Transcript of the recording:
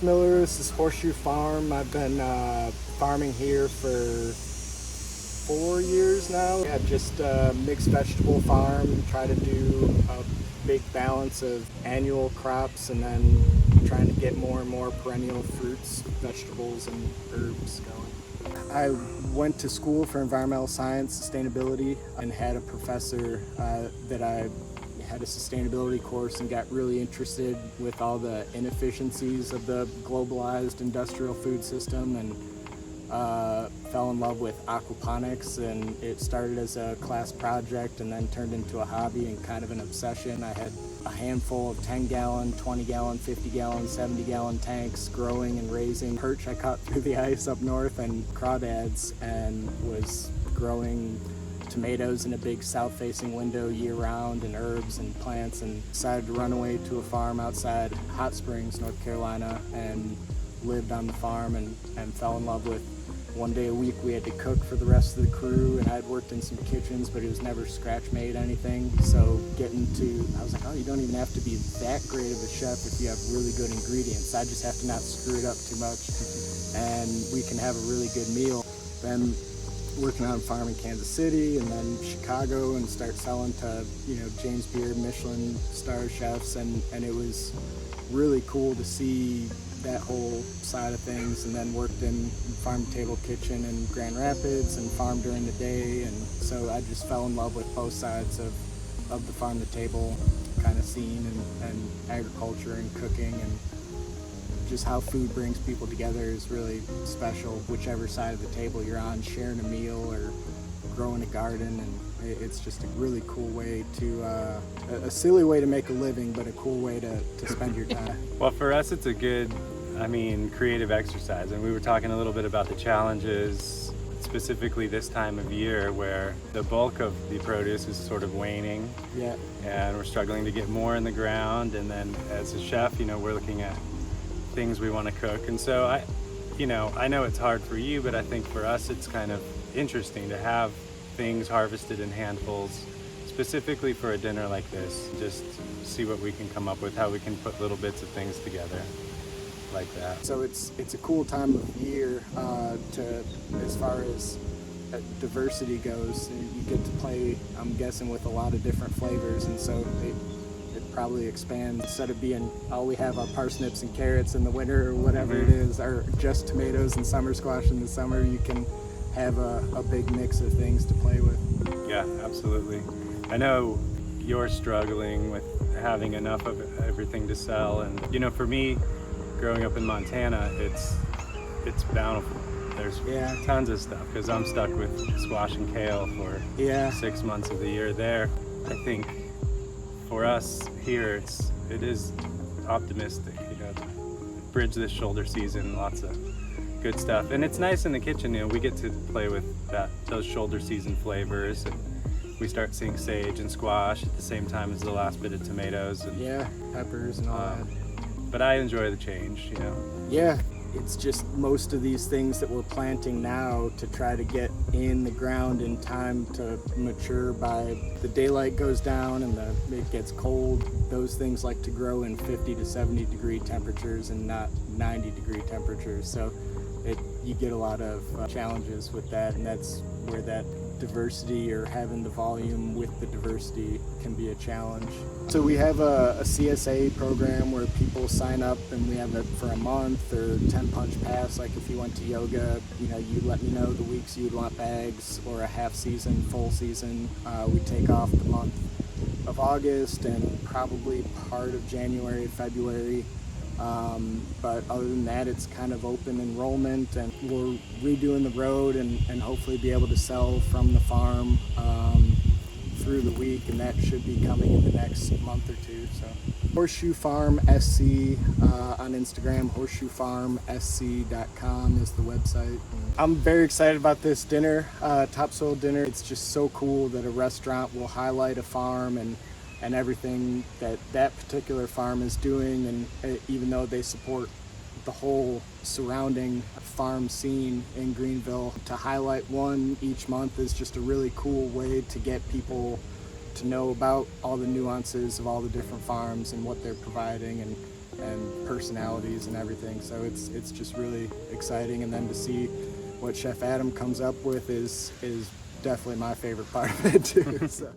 name's Miller. This is Horseshoe Farm. I've been farming here for 4 years now. Yeah, just a mixed vegetable farm. Try to do a big balance of annual crops and then trying to get more and more perennial fruits, vegetables, and herbs going. I went to school for environmental science, sustainability, and had a professor that I had a sustainability course and got really interested with all the inefficiencies of the globalized industrial food system, and fell in love with aquaponics. And it started as a class project and then turned into a hobby and kind of an obsession. I had a handful of 10-gallon, 20-gallon, 50-gallon, 70-gallon tanks growing and raising perch I caught through the ice up north and crawdads, and was growing tomatoes in a big south-facing window year-round, and herbs and plants, and decided to run away to a farm outside Hot Springs, North Carolina, and lived on the farm and fell in love with. One day a week we had to cook for the rest of the crew, and I'd worked in some kitchens, but it was never scratch-made anything. So I was like, oh, you don't even have to be that great of a chef if you have really good ingredients. I just have to not screw it up too much, and we can have a really good meal. Then working on a farm in Kansas City and then Chicago, and start selling to, James Beard, Michelin star chefs, and it was really cool to see that whole side of things. And then worked in farm table kitchen in Grand Rapids and farmed during the day, and so I just fell in love with both sides of the farm to table kind of scene, and agriculture and cooking, and just how food brings people together is really special, whichever side of the table you're on, sharing a meal or growing a garden. And it's just a really cool way to, a silly way to make a living, but a cool way to spend your time. Well, for us, it's a good, creative exercise. And we were talking a little bit about the challenges, specifically this time of year where the bulk of the produce is sort of waning. Yeah. And we're struggling to get more in the ground. And then as a chef, we're looking at things we want to cook. And so I know it's hard for you, but I think for us it's kind of interesting to have things harvested in handfuls, specifically for a dinner like this. Just see what we can come up with, how we can put little bits of things together like that. So it's a cool time of year as far as diversity goes. You get to play, I'm guessing, with a lot of different flavors, and so it probably expands. Instead of being all we have are parsnips and carrots in the winter or whatever it is, or just tomatoes and summer squash in the summer, you can have a big mix of things to play with. Yeah, absolutely. I know you're struggling with having enough of everything to sell, and for me, growing up in Montana, it's bountiful. There's tons of stuff, because I'm stuck with squash and kale for 6 months of the year there. I think for us here, it is optimistic, bridge this shoulder season, lots of good stuff. And it's nice in the kitchen, we get to play with those shoulder season flavors, and we start seeing sage and squash at the same time as the last bit of tomatoes and peppers and all that. But I enjoy the change, Yeah, it's just most of these things that we're planting now to try to get in the ground in time to mature by the daylight goes down and it gets cold. Those things like to grow in 50 to 70 degree temperatures and not 90 degree temperatures. So you get a lot of challenges with that, and that's where that diversity, or having the volume with the diversity, can be a challenge. So we have a CSA program where people sign up, and we have it for a month, or 10 punch pass. Like if you went to yoga, you let me know the weeks you'd want bags, or a half season, full season. We take off the month of August and probably part of January, February. But other than that, it's kind of open enrollment, and we're redoing the road and hopefully be able to sell from the farm through the week, and that should be coming in the next month or two. So Horseshoe Farm SC on Instagram, horseshoefarmsc.com is the website. I'm very excited about this dinner, Topsoil dinner. It's just so cool that a restaurant will highlight a farm and everything that particular farm is doing, and even though they support the whole surrounding farm scene in Greenville, to highlight one each month is just a really cool way to get people to know about all the nuances of all the different farms and what they're providing, and personalities and everything. So it's just really exciting, and then to see what Chef Adam comes up with is definitely my favorite part of it too. So.